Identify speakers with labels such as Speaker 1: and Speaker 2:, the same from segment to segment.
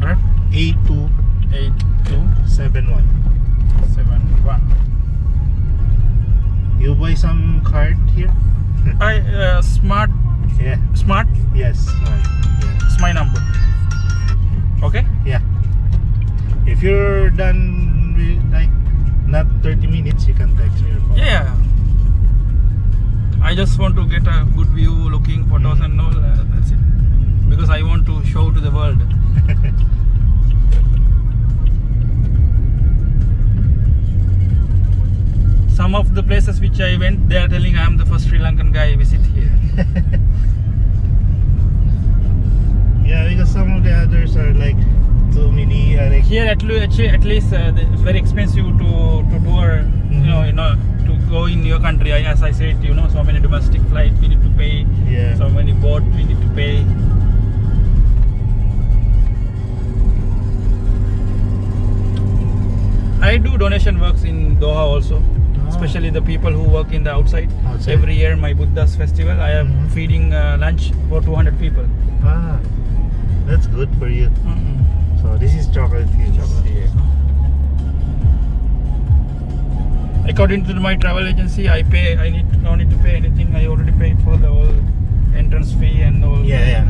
Speaker 1: 100
Speaker 2: 8271.
Speaker 1: 71.
Speaker 2: You buy some card here?
Speaker 1: Smart.
Speaker 2: Yeah.
Speaker 1: Smart.
Speaker 2: Yes. Yeah.
Speaker 1: It's my number. Okay.
Speaker 2: Yeah. If you're done with, like, not 30 minutes, you can text me your phone.
Speaker 1: Yeah. I just want to get a good view, looking photos and all. That's it. Because I want to show to the world. Some of the places which I went, they are telling I am the first Sri Lankan guy visit here.
Speaker 2: Yeah, because some of the others are like too many. Like
Speaker 1: Here at least it's very expensive to tour. You know, to go in your country. As I said, so many domestic flights we need to pay.
Speaker 2: Yeah.
Speaker 1: So many boat we need to pay. I do donation works in Doha also. Especially the people who work in the outside. Every year my Buddha's festival, I am feeding lunch for 200 people.
Speaker 2: Ah, that's good for you. So this is chocolate hills.
Speaker 1: According to my travel agency, I don't need to pay anything. I already paid for the whole entrance fee and all.
Speaker 2: Yeah.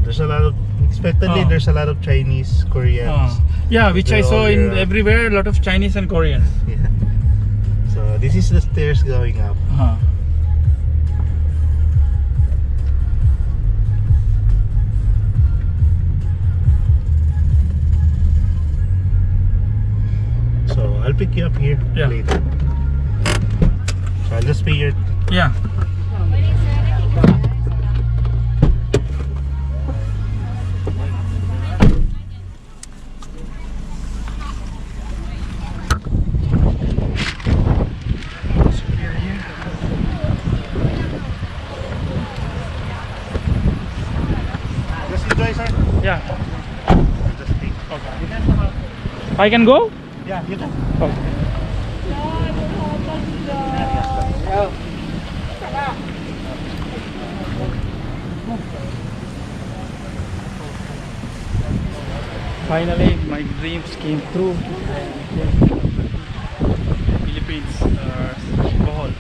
Speaker 2: There's a lot of there's a lot of Chinese, Koreans.
Speaker 1: Yeah, which I saw in everywhere, a lot of Chinese and Koreans.
Speaker 2: Yeah. So this is the stairs going up. So I'll pick you up here later. So I'll just pay your.
Speaker 1: Yeah. Yeah. Okay. I can go?
Speaker 2: Yeah, you can.
Speaker 1: Okay. Finally, my dreams came true. Philippines, Bohol.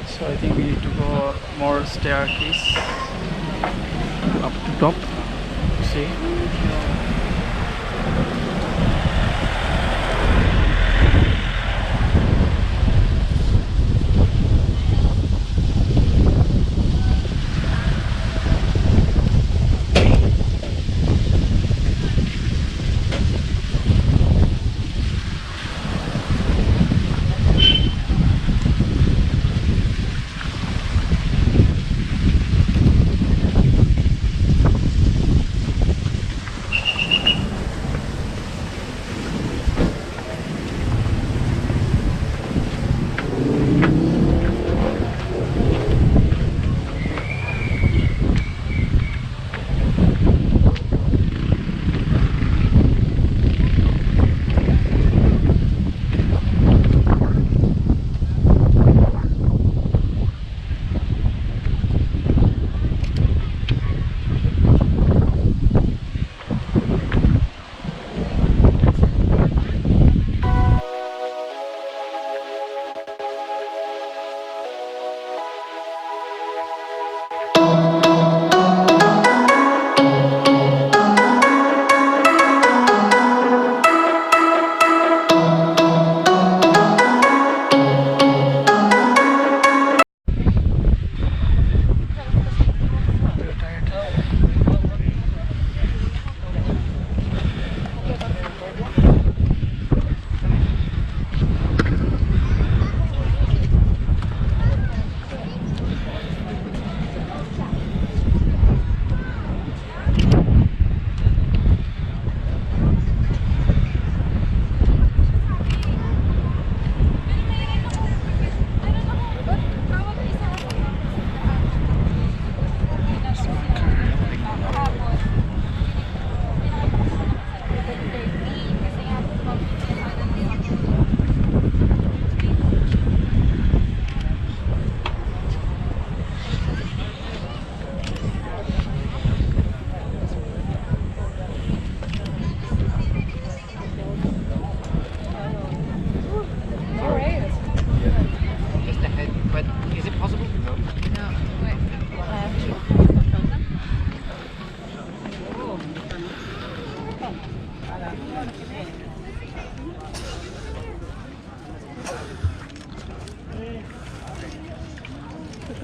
Speaker 1: So I think we need to go more staircase up to top. See.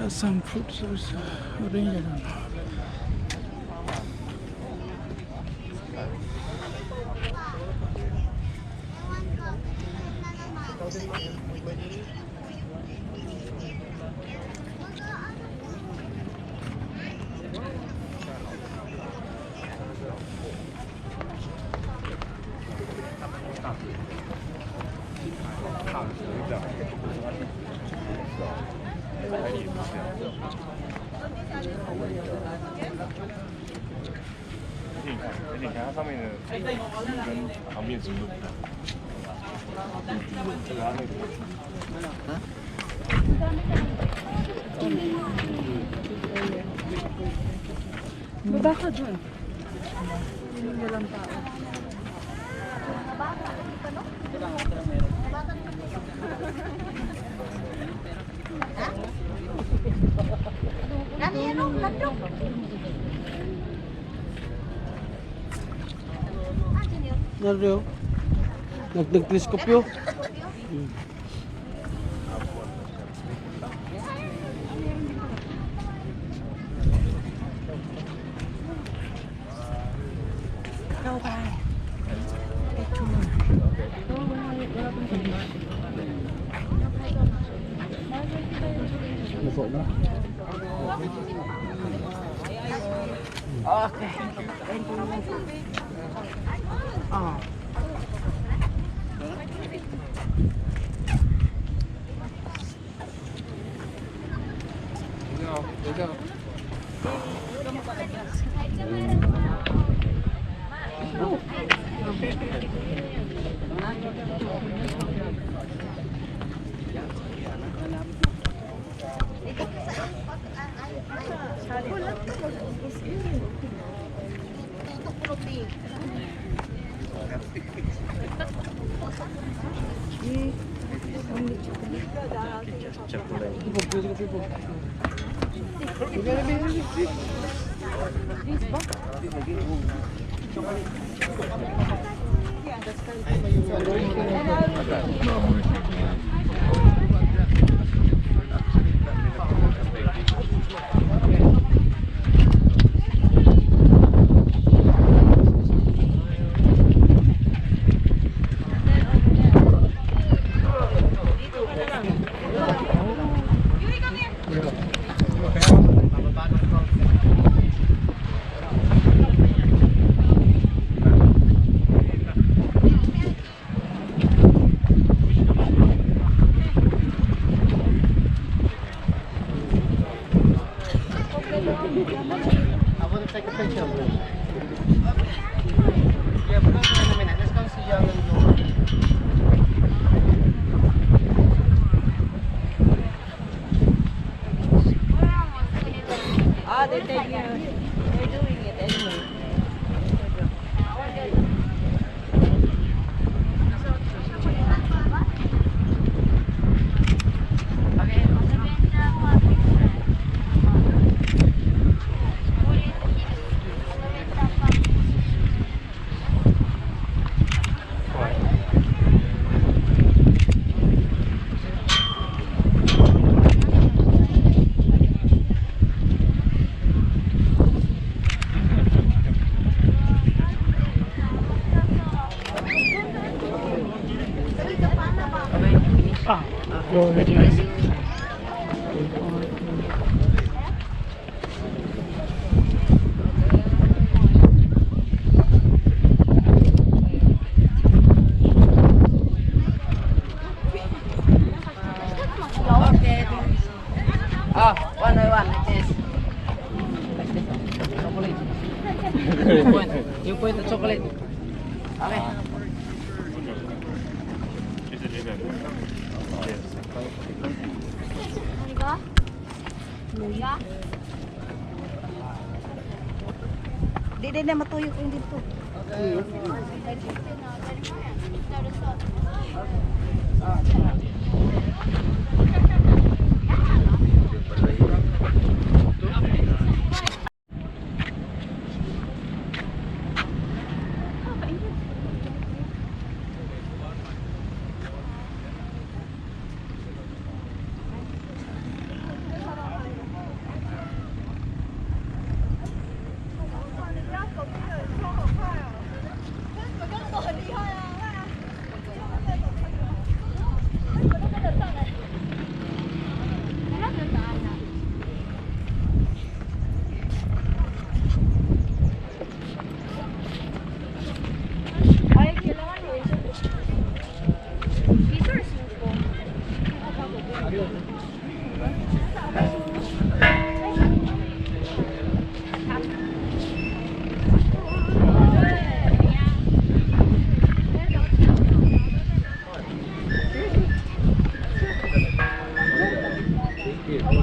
Speaker 1: Some fruits are arranged. I don't know.
Speaker 3: Baba ka dun. Walang tao.
Speaker 4: Nariyo. Nag-teleskopyo.
Speaker 3: Go by. Okay. Oh.
Speaker 4: I want to take a picture of it. Yeah, but not in a minute. Let's go see Young and Laura.
Speaker 3: Ah, they're doing it anyway.
Speaker 1: Go ahead, guys.
Speaker 3: One by one, like this. Chocolate. You point the chocolate. Okay.
Speaker 5: Di na matuyo ko hindi po.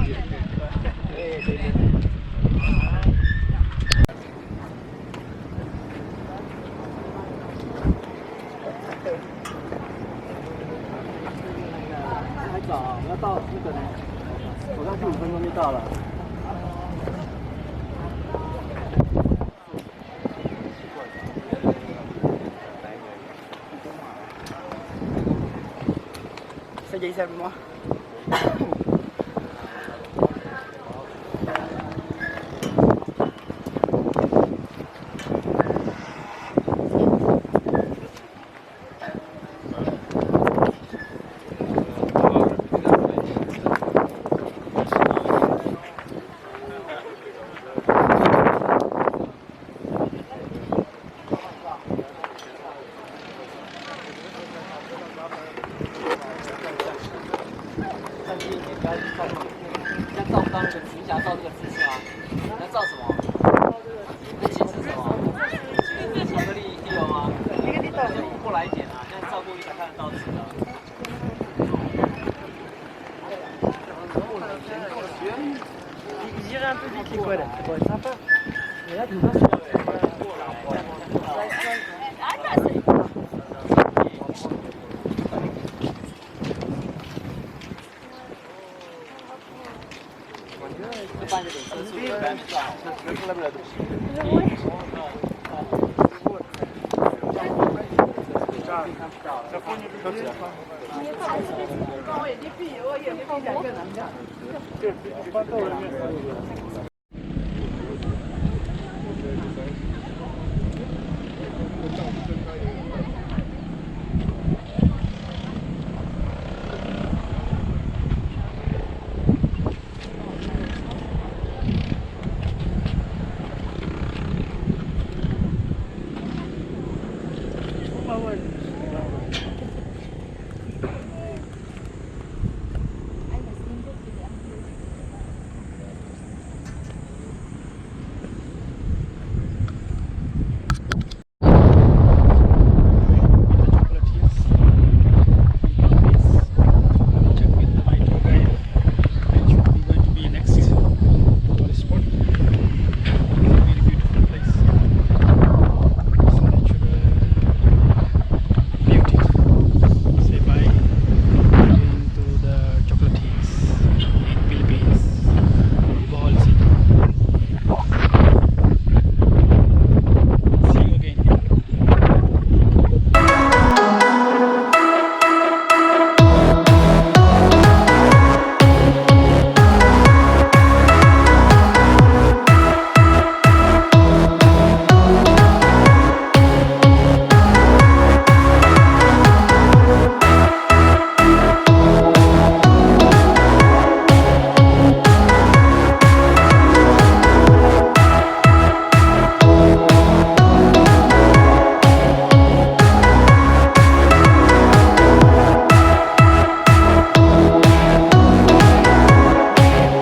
Speaker 4: 还早啊，我要到那个呢，走上去5分钟就到了。再接一下吗？要照不到那个字，你想要照这个字是吗？你要照什么？你的景是什么？景是巧克力地有吗？过来一点啊，这样照过去才看得到字的。你让自己奇怪的，我擦吧。人家挺多说的。半个点车速，
Speaker 3: 我也得比，我也比2个男的。